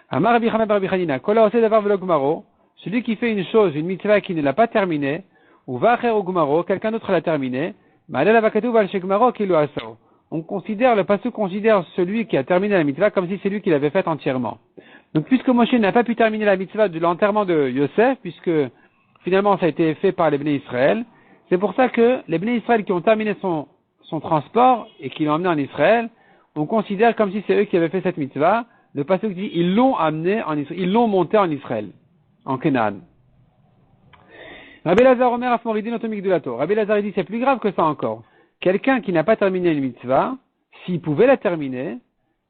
Speaker 1: Amar Rabbi Chanina Rabbi Chanina, Kol haoseh davar velo gmaro. Celui qui fait une chose, une mitzvah qui ne l'a pas terminée, ou va acher au gumaro, quelqu'un d'autre l'a terminée, on considère, le pasuk considère celui qui a terminé la mitzvah comme si c'est lui qui l'avait faite entièrement. Donc puisque Moshe n'a pas pu terminer la mitzvah de l'enterrement de Yosef, puisque finalement ça a été fait par les Bnei Israël, c'est pour ça que les Bnei Israël qui ont terminé son transport et qui l'ont amené en Israël, on considère comme si c'est eux qui avaient fait cette mitzvah. Le pasuk dit, ils l'ont amené en Israël, ils l'ont monté en Israël. En Canaan. Rabbi Lazar Omer Afmoridin Otomik Dulato. Rabbi Lazar dit c'est plus grave que ça encore. Quelqu'un qui n'a pas terminé une mitzvah, s'il pouvait la terminer,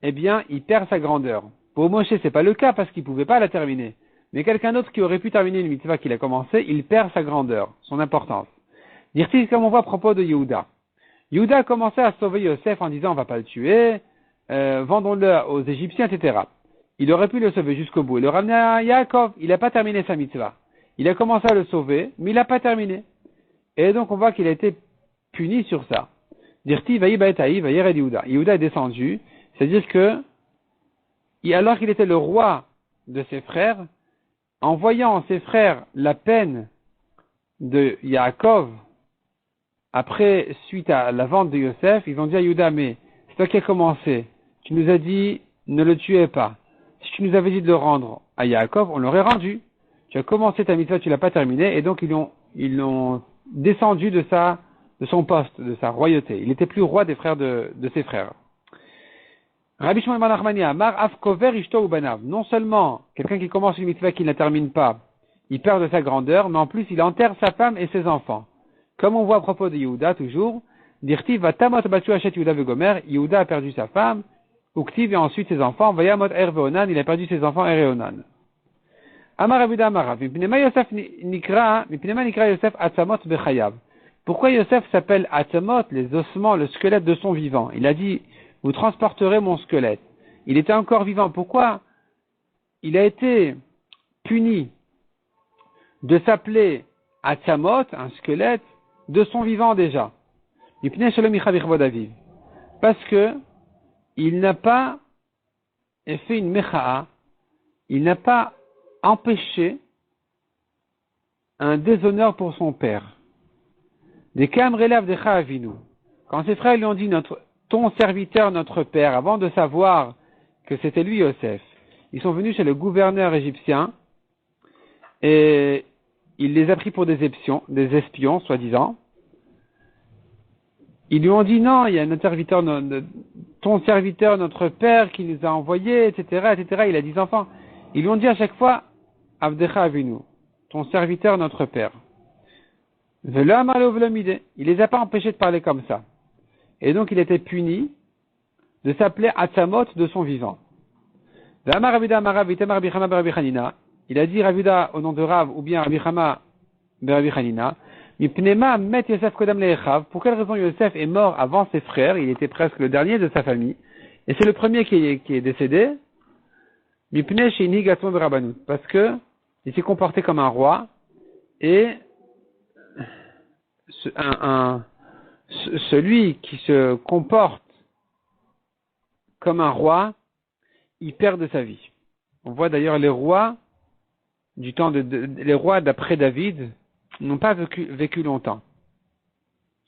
Speaker 1: eh bien, il perd sa grandeur. Pour Moshe, c'est pas le cas parce qu'il pouvait pas la terminer. Mais quelqu'un d'autre qui aurait pu terminer une mitzvah qu'il a commencé, il perd sa grandeur, son importance. Dire-t-il comme on voit à propos de Yehuda. Yehuda a commencé à sauver Yosef en disant on va pas le tuer, vendons-le aux Égyptiens, etc. Il aurait pu le sauver jusqu'au bout et le ramener à Yaakov. Il n'a pas terminé sa mitzvah. Il a commencé à le sauver, mais il n'a pas terminé. Et donc on voit qu'il a été puni sur ça. Dirti vaï baetaï vaïred Yehuda. Yehuda est descendu, c'est-à-dire que, alors qu'il était le roi de ses frères, en voyant ses frères la peine de Yaakov, suite à la vente de Yosef, ils ont dit à Yehuda, mais c'est toi qui as commencé. Tu nous as dit, ne le tuez pas. Si tu nous avais dit de le rendre à Yaakov, on l'aurait rendu. Tu as commencé ta mitzvah, tu l'as pas terminé, et donc ils l'ont descendu de son poste, de sa royauté. Il n'était plus roi des frères de ses frères. Rabbi Shimon ben Nachmani Amar Afkover Ishto Ubanav. Non seulement quelqu'un qui commence une mitzvah qui ne la termine pas, il perd de sa grandeur, mais en plus il enterre sa femme et ses enfants. Comme on voit à propos de Yehuda toujours, Dirtiv Vatamot Batsu Hachet Yehuda Vegomer, Yehuda a perdu sa femme, Uktiv et ensuite ses enfants, Vayamot Erveonan, il a perdu ses enfants Ereonan. Amar Abuda Amarav, Mipnema Nikra Yosef Atzamot Bechayav. Pourquoi Yosef s'appelle Atzamot, les ossements, le squelette de son vivant? Il a dit, vous transporterez mon squelette. Il était encore vivant. Pourquoi il a été puni de s'appeler Atzamot, un squelette, de son vivant déjà? Parce que il n'a pas fait une mecha'a, il n'a pas empêché un déshonneur pour son père. Des Kam relève des Cha'avinu. Quand ses frères lui ont dit ton serviteur, notre père, avant de savoir que c'était lui Yosef, ils sont venus chez le gouverneur égyptien et il les a pris pour des espions, soi-disant. Ils lui ont dit non, il y a notre serviteur, ton serviteur, notre père qui nous a envoyés, etc., etc. Il a 10 enfants. Ils lui ont dit à chaque fois, Avdecha Avinu, ton serviteur, notre père. Velo amar lo velo mideh. Il les a pas empêchés de parler comme ça. Et donc il était puni de s'appeler Atzamot de son vivant. V'amar Ravida amar Rav itamar Rabbi Chama bar Rabbi Chanina. Il a dit Ravida au nom de Rav ou bien Rabbi Chama bar Rabbi Chanina. Mipnema met Yosef kodam le'echav. Pour quelle raison Yosef est mort avant ses frères? Il était presque le dernier de sa famille. Et c'est le premier qui est décédé. Mipne sheini gaton b'rabanut. Parce que il s'est comporté comme un roi. Et celui qui se comporte comme un roi, il perd de sa vie. On voit d'ailleurs les rois du temps les rois d'après David n'ont pas vécu longtemps.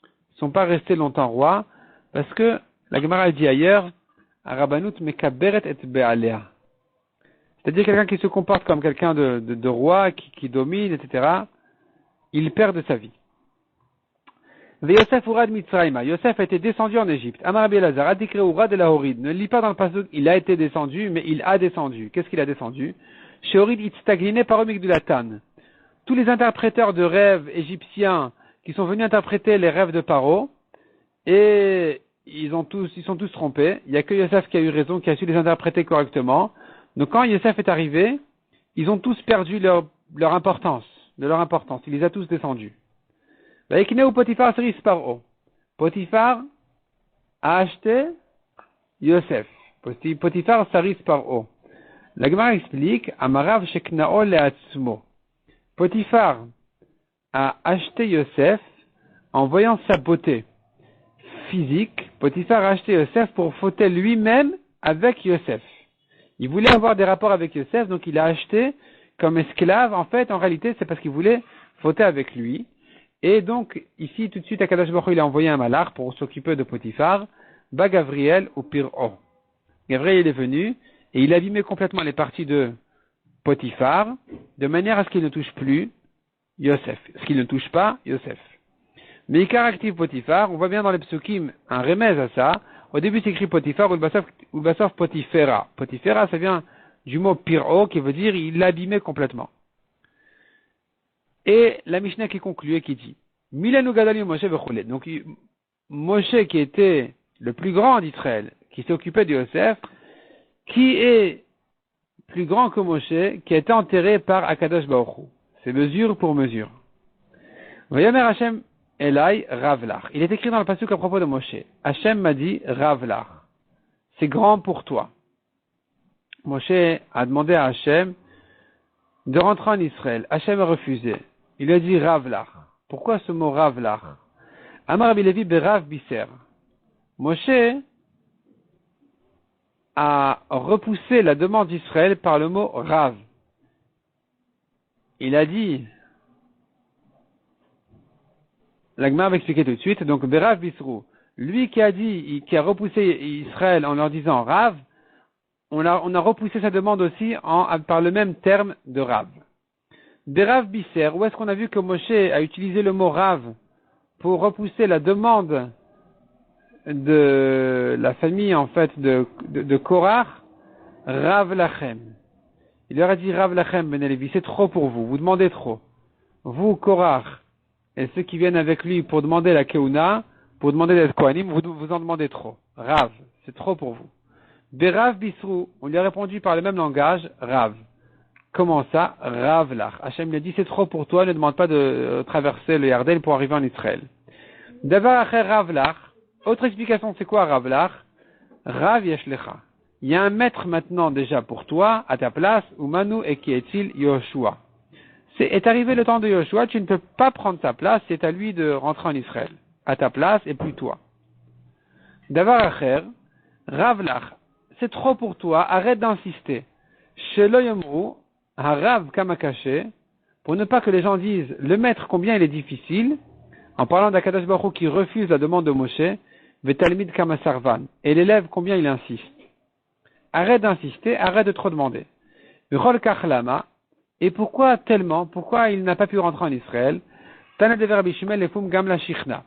Speaker 1: Ils ne sont pas restés longtemps rois parce que la Gemara dit ailleurs, Arabanut mekaberet et be'alea. C'est-à-dire quelqu'un qui se comporte comme quelqu'un de roi, qui domine, etc., il perd de sa vie. Yosef urad mitzrayma. Yosef a été descendu en Égypte. Amar Rabbi Elazar, adikre urad el haorid. Ne lis pas dans le passage, il a été descendu, mais il a descendu. Qu'est-ce qu'il a descendu? Chez Horid itztagline paromik du latan. Tous les interpréteurs de rêves égyptiens qui sont venus interpréter les rêves de Paro, et ils sont tous trompés. Il n'y a que Yosef qui a eu raison, qui a su les interpréter correctement. Donc quand Yosef est arrivé, ils ont tous perdu leur importance. Il les a tous descendus. Potiphar seris Paro. Potiphar a acheté Yosef. Potiphar saris Paro. La Gemara explique, Amarav sheknao leatzmo. Potiphar a acheté Yosef en voyant sa beauté physique. Potiphar a acheté Yosef pour fauter lui-même avec Yosef. Il voulait avoir des rapports avec Yosef, donc il a acheté comme esclave. En fait, en réalité, c'est parce qu'il voulait fauter avec lui. Et donc, ici, tout de suite, Akadosh Baruch Hu, il a envoyé un malach pour s'occuper de Potiphar, Ba Gavriel ou Piro. Gavriel est venu, et il a abîmé complètement les parties de Potiphar, de manière à ce qu'il ne touche plus Yosef. Ce qu'il ne touche pas Yosef. Mais il caractère Potiphar, on voit bien dans les psukim un remèze à ça. Au début, c'est écrit Potiphar, ou Bassof Potifera. Potifera, ça vient du mot Piro, qui veut dire il l'a abîmé complètement. Et la Mishnah qui conclut et qui dit, Milenu Gadali Moshe Vechoulet. Donc, Moshe qui était le plus grand d'Israël, qui s'occupait de Yosef, qui est plus grand que Moshe, qui a été enterré par Akadosh Baruch Hu. C'est mesure pour mesure. Vayomer Hashem Elai Ravlach. Il est écrit dans le pasuk à propos de Moshe. Hashem m'a dit Ravlach. C'est grand pour toi. Moshe a demandé à Hashem de rentrer en Israël. Hashem a refusé. Il a dit Ravlach. Pourquoi ce mot Ravlach? Amar Rabbi Levi berav biser. Moshe a repoussé la demande d'Israël par le mot Rav. Il a dit, la Gemara va expliquer tout de suite, donc berav bisrou, lui qui a repoussé Israël en leur disant Rav, on a repoussé sa demande aussi par le même terme de Rav. Berav Bisser, où est-ce qu'on a vu que Moshe a utilisé le mot Rav pour repousser la demande de la famille, en fait, de Korach? Rav Lachem. Il leur a dit Rav Lachem, Ben Levi, c'est trop pour vous, vous demandez trop. Vous, Korach, et ceux qui viennent avec lui pour demander la Keuna, pour demander d'être Kohanim, vous en demandez trop. Rav, c'est trop pour vous. Berav Bisrou, on lui a répondu par le même langage, Rav. Comment ça? Ravlach. Hachem lui a dit, c'est trop pour toi, ne demande pas de traverser le Yarden pour arriver en Israël. Davar acher Ravlach. Autre explication, c'est quoi Ravlach? Rav Yeshlecha. Il y a un maître maintenant déjà pour toi, à ta place, Umanu et qui est-il? Yoshua. Est arrivé le temps de Yoshua, tu ne peux pas prendre sa place, c'est à lui de rentrer en Israël. À ta place et plus toi. Davar acher, Ravlach. C'est trop pour toi, arrête d'insister. Shelo yomru, harav kamakaché, pour ne pas que les gens disent, le maître combien il est difficile, en parlant d'Akadosh Baruch Hu qui refuse la demande de Moshe, vetalmid kamasarvan, et l'élève combien il insiste. Arrête d'insister, arrête de trop demander. Bechol kachlama, Et pourquoi tellement? Pourquoi il n'a pas pu rentrer en Israël? Tana de Rabbi Shmuel lefum gam la shichna.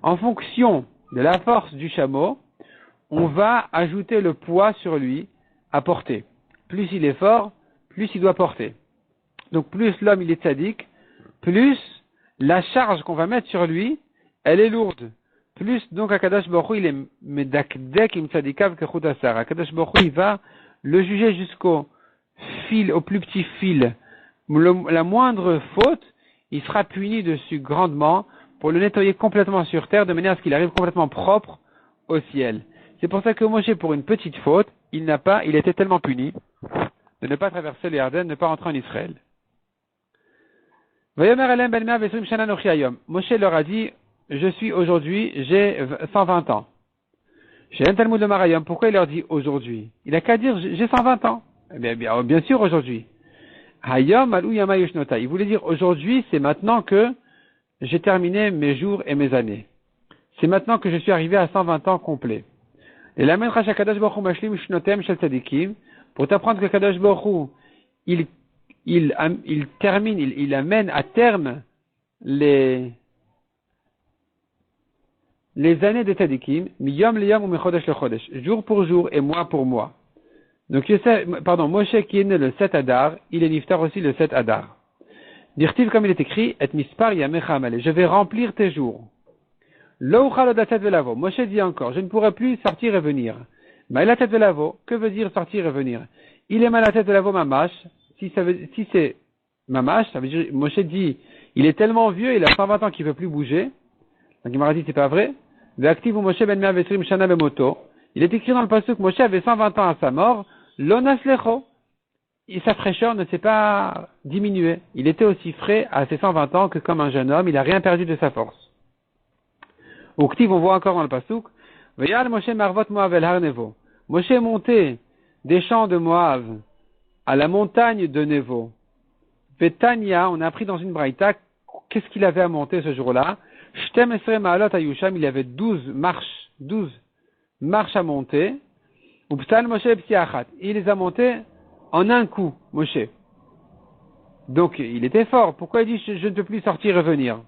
Speaker 1: En fonction de la force du chameau, on va ajouter le poids sur lui à porter. Plus il est fort, plus il doit porter. Donc plus l'homme il est tzaddik, plus la charge qu'on va mettre sur lui, elle est lourde. Plus donc Akadosh Baruch Hu il est medakdek im tzadikav kechut asar. Akadosh Baruch Hu il va le juger jusqu'au fil, au plus petit fil. La moindre faute, il sera puni dessus grandement pour le nettoyer complètement sur terre de manière à ce qu'il arrive complètement propre au ciel. C'est pour ça que Moshe, pour une petite faute, il était tellement puni de ne pas traverser le Yarden, de ne pas rentrer en Israël. Moshe leur a dit, je suis aujourd'hui, j'ai 120 ans. Chez un Talmud de Marayom, pourquoi il leur dit aujourd'hui? Il a qu'à dire, j'ai 120 ans. Eh bien sûr aujourd'hui. Hayom alou yama yushnota. Il voulait dire, aujourd'hui, c'est maintenant que j'ai terminé mes jours et mes années. C'est maintenant que je suis arrivé à 120 ans complets. Et la même Racha Kadosh Baruch Hu mashlim shnotem shel tzadikim, pour t'apprendre que Kadosh Baruch Hu, il termine, il amène à terme les années de tzadikim, miyom liyom ou mechodesh lechodesh, jour pour jour et mois pour mois. Donc, Moshe qui est né le 7 Adar, il est niftar aussi le 7 Adar. Dirtiv comme il est écrit, et mispar yamecha amale, je vais remplir tes jours. Lo uchal odatet velavo. Moshe dit encore, je ne pourrai plus sortir et venir. Maïlatet velavo, que veut dire sortir et venir? Il est malatet velavo mamash. Si c'est mamash, ça veut dire, Moshe dit, il est tellement vieux, il a 120 ans qu'il ne peut plus bouger. Donc il m'a dit, c'est pas vrai. Ve'aktiv Moshe ben mea vesrim shana bemoto. Il est écrit dans le passage que Moshe avait 120 ans à sa mort. Lonas lecho. Et sa fraîcheur ne s'est pas diminuée. Il était aussi frais à ses 120 ans que comme un jeune homme, il n'a rien perdu de sa force. Au Ktiv, on voit encore dans le pasuk, Veyal Moshe marvot Moav el har Nevo. Moshe est monté des champs de Moav à la montagne de Nevo. Vetania, on a appris dans une braïta, qu'est-ce qu'il avait à monter ce jour-là? Shtem esre ma'alot ayusham, il avait 12 marches à monter. Upsal Moshe psiachat. Il les a montés en un coup, Moshe. Donc, il était fort. Pourquoi il dit, je ne peux plus sortir et venir?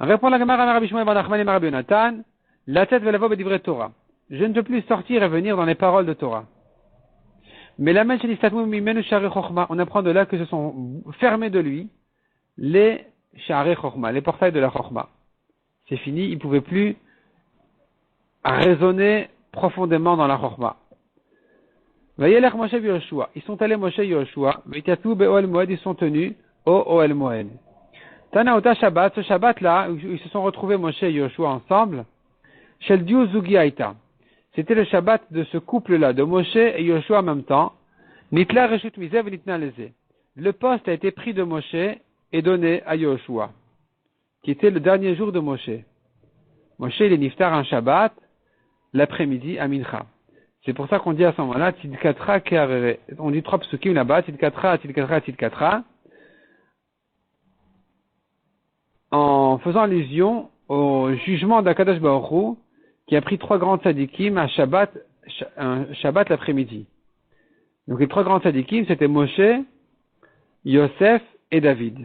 Speaker 1: Répond la Gemara à Rabbi Shmuel ben Nachman et Rabbi Yonatan, la tête velavo bedivre Torah. Je ne peux plus sortir et venir dans les paroles de Torah. Mais la mention istatmu mimenu share chokhma, on apprend de là que ce sont fermés de lui les share chokhma, les portails de la chokhma. C'est fini, il ne pouvait plus raisonner profondément dans la chokhma. Vayelech Moshe et Yoshua, ils sont allés Moshe et Yoshua, vaytatu be'oel moed, ils sont tenus au Oel Moed. Tana Ota Shabbat, ce Shabbat-là, où ils se sont retrouvés Moshe et Yoshua ensemble, Shel Diu Zugi Aïta. C'était le Shabbat de ce couple-là, de Moshe et Yoshua en même temps. Nitla Reshut Mizev Nitna Leze. Le poste a été pris de Moshe et donné à Yoshua, qui était le dernier jour de Moshe. Moshe, il est niftar un Shabbat, l'après-midi à Mincha. C'est pour ça qu'on dit à ce moment-là, Tzidkatra Keharere. On dit 3 psukim là-bas, Tzidkatra, Tzidkatra, Tzidkatra, en faisant allusion au jugement d'Akadosh Baruch Hu, qui a pris 3 grands tzadikim à un Shabbat l'après-midi. Donc les 3 grands tzadikim, c'était Moshe, Yosef et David.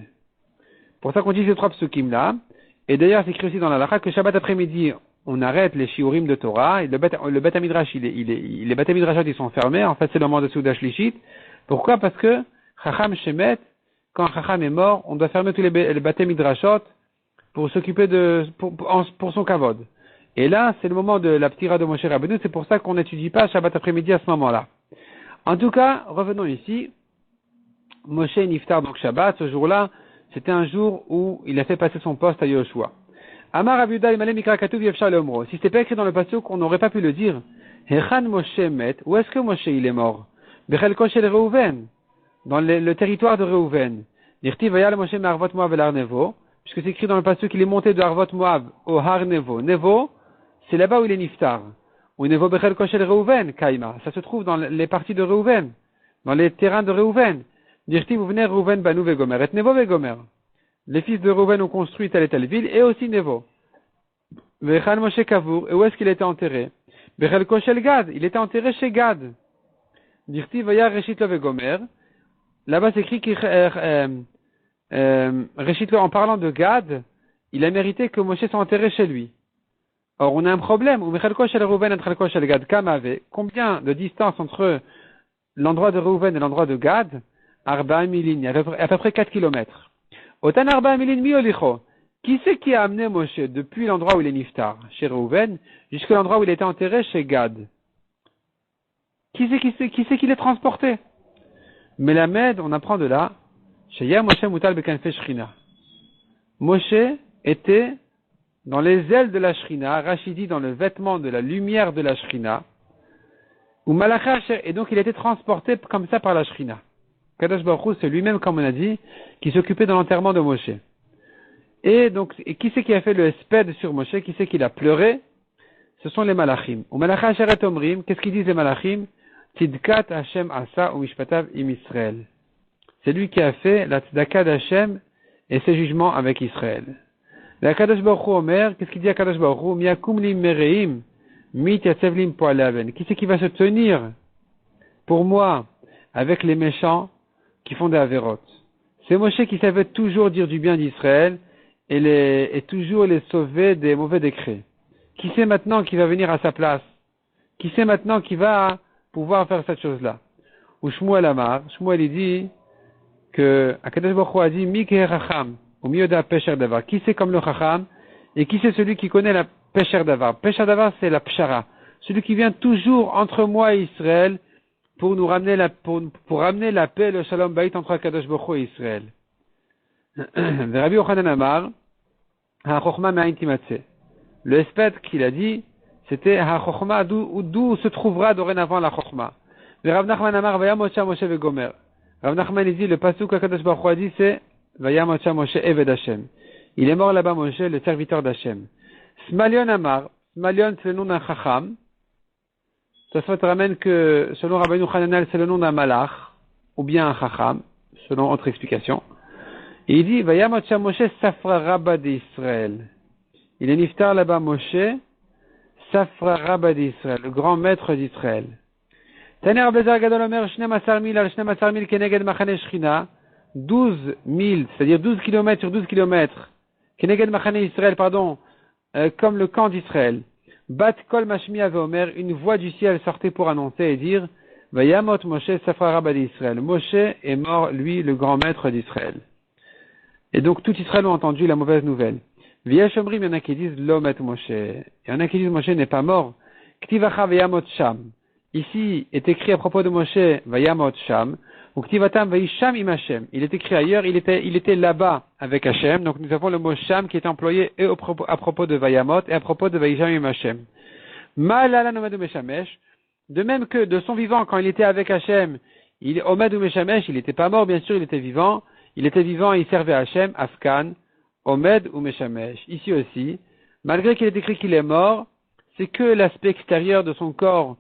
Speaker 1: Pour ça qu'on dit ces 3 psukim là. Et d'ailleurs, c'est écrit aussi dans la Lacha que Shabbat après-midi, on arrête les shiurim de Torah, et le Bet HaMidrash, les Bet HaMidrashot, ils sont fermés. En fait, c'est le moment de Souda Shlishit. Pourquoi? Parce que Chacham Shemet, quand Chacham est mort, on doit fermer tous les Bet HaMidrashot pour s'occuper pour son kavod. Et là, c'est le moment de la ptira de Moshe Rabbeinu, c'est pour ça qu'on n'étudie pas Shabbat après-midi à ce moment-là. En tout cas, revenons ici. Moshe Niftar, donc Shabbat, ce jour-là, c'était un jour où il a fait passer son poste à Yoshua. Amar Abiuda Imale Mikra Katuv Yefshar Leomro. Si c'était pas écrit dans le pasuk, on n'aurait pas pu le dire. Hechan Moshe Met, où est-ce que Moshe il est mort? Bechel Koshel Reuven, dans le territoire de Reuven. Nirti Vayal Moshe Me'arvot Moav El Har Nevo, puisque c'est écrit dans le pasuk qu'il est monté de Arvot Moav au Har Nevo. Nevo, c'est là-bas où il est Niftar. Ou Nevo Bechel Koshel Reuven, Kaima. Ça se trouve dans les parties de Reuven, dans les terrains de Reuven. Dirti, vous venez Reuven Banou Vegomer, et Nevo Vegomer. Les fils de Reuven ont construit telle et telle ville, et aussi Nevo. Vechal Moshe Kavour, et où est-ce qu'il était enterré? Bechel Koshel Gad, il était enterré chez Gad. Dirti, Vaya Reshit Lo Vegomer, là-bas c'est écrit en parlant de Gad, il a mérité que Moshe soit enterré chez lui. Or, on a un problème. Combien de distance entre l'endroit de Reuven et l'endroit de Gad? Arba milin, à peu près 4 kilomètres. Otan arba milin mi olicho. Qui c'est qui a amené Moshe depuis l'endroit où il est niftar, chez Reuven, jusqu'à l'endroit où il était enterré chez Gad? Qui c'est qui l'a transporté? Melamed, on apprend de là, Sheya Moshe mutal bekanfe shrina. Moshe était dans les ailes de la Shrina, Rachidi dans le vêtement de la lumière de la Shrina, ou Malacha, et donc il a été transporté comme ça par la Shrina. Kadosh Baruch Hu, c'est lui-même, comme on a dit, qui s'occupait de l'enterrement de Moshe. Et donc, qui c'est qui a fait le sped sur Moshe? Qui c'est qui l'a pleuré? Ce sont les Malachim. Ou Malacha Sheret Omrim, qu'est-ce qu'ils disent les Malachim? Tidkat Hashem Asa ou Mishpatav im Israël. C'est lui qui a fait la tzedaka d'Hashem et ses jugements avec Israël. La Kadosh Baruch Hu Omer, qu'est-ce qu'il dit à Kadosh Baruch Hu? Miakum lim mereim, mit yatsev lim poalaven. Qui c'est qui va se tenir pour moi avec les méchants qui font des avérotes? C'est Moshe qui savait toujours dire du bien d'Israël et toujours les sauver des mauvais décrets. Qui c'est maintenant qui va venir à sa place? Qui c'est maintenant qui va pouvoir faire cette chose-là? Ou Shmuel Amar, Shmuel il dit que Kadosh Baruch Hu a dit Mikeh Racham. Au milieu d'un Pesher Davar. Qui c'est comme le Chacham? Et qui c'est celui qui connaît la Pesher Davar? Pesher Davar, c'est la Pshara. Celui qui vient toujours entre moi et Israël pour nous ramener pour ramener la paix et le Shalom Bayit entre Kadosh Baruch Hu et Israël. Rabbi Yochanan Amar, Ha-Chochma Me'ain Timatzeh. Le espètre qu'il a dit, c'était Ha-Chochma, d'où se trouvera dorénavant la Chochma. Rav Nachman Amar, Vaya Moshe Moshe Vegomer. Rav Nachman dit, le pasuk que Kadosh Baruch Hu a dit, c'est Vaya Moshe Eved Hashem. Il est mort là-bas, Moshe, le serviteur d'Hashem. Smalion Amar. Smalion, c'est le nom d'un Chacham. Ça se ramène que, selon Rabbeinu Hananel, c'est le nom d'un Malach, ou bien un Chacham, selon autre explication. Et il dit, Vaya Moshe Safra Rabba d'Israël. Il est niftar là-bas, Moshe, Safra Rabba d'Israël, le grand maître d'Israël. Taner Ablezer Gadol Omer, Shnem Asar Mil, al Shnem Asar Mil, Keneged Machane Shchina. 12 000, c'est-à-dire 12 kilomètres sur 12 kilomètres, Keneged Machane Israël, comme le camp d'Israël. Bat Kol Mashmi Ave Omer, une voix du ciel sortait pour annoncer et dire, Vayamot Moshe Safra Rabba d'Israël. Moshe est mort, lui, le grand maître d'Israël. Et donc, tout Israël a entendu la mauvaise nouvelle. Viesh Omrim, il y en a qui disent, Lomet Moshe. Il y en a qui disent, Moshe n'est pas mort. Ktivacha Vayamot Sham. Ici est écrit à propos de Moshe, Vayamot Sham. Il est écrit ailleurs, il était là-bas avec Hachem. Donc nous avons le mot Sham qui est employé et à propos de Vayamot et à propos de Vayisham im Hachem. De même que de son vivant, quand il était avec Hachem, Omed ou Meshamesh, il n'était pas mort, bien sûr, il était vivant et il servait Hachem, Afkan, Omed ou Meshamesh. Ici aussi, malgré qu'il est écrit qu'il est mort, c'est que l'aspect extérieur de son corps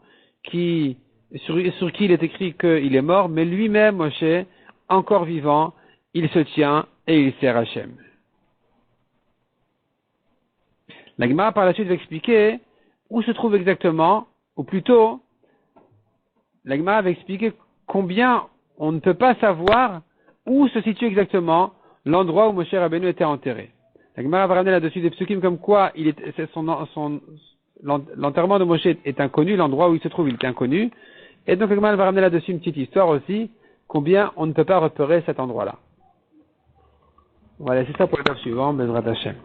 Speaker 1: sur qui il est écrit qu'il est mort, mais lui-même, Moshe, encore vivant, il se tient et il sert Hachem. La Gemara par la suite va expliquer où se trouve exactement, ou plutôt, la Gemara va expliquer combien on ne peut pas savoir où se situe exactement l'endroit où Moshe Rabbeinu était enterré. La Gemara va ramener là-dessus des psukim comme quoi l'enterrement de Moshe est inconnu, l'endroit où il se trouve il est inconnu. Et donc, la Gemara va ramener là-dessus une petite histoire aussi, combien on ne peut pas repérer cet endroit-là. Voilà, c'est ça pour le taf suivant, Bezrat Hashem.